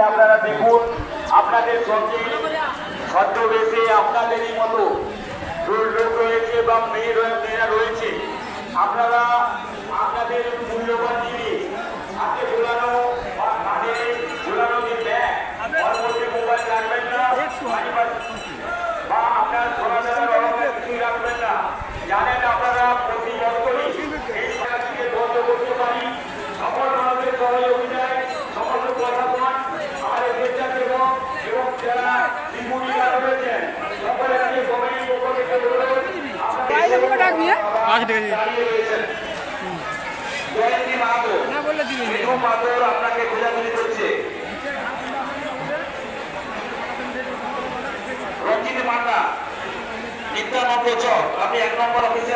আপনারা দেখুন আপনাদের সঙ্গে ছদ্মবেশে আপনাদেরই মতো লোক রয়েছে বা মেয়েরা রয়েছে। আপনারা আপনাদের মূল্যবান জিনিস হাতে ঝোলানো বা কাঁধে ঝোলানো যে ব্যাগ ওর মধ্যে মোবাইল রাখবেন না বা আপনার ঘোরাফেরার অবস্থায় কিছুই রাখবেন না। জানেন আপনারা প্রতি বছরই এই খেলাটিকে বন্ধ করতে পারি সকল মানুষের সহযোগিতায় সমস্ত প্রশাসন আমাদের স্বেচ্ছাসেবক এবং যারা বিমুখীরা রয়েছেন সকলের কাছে কমিটির পক্ষ থেকে জয়ন্তী মাহাতো আপনাকে খোঁজাখুঁজি করছে। রঞ্জিত মান্না নিত্যানন্দ চক, আপনি 1 নম্বর অফিস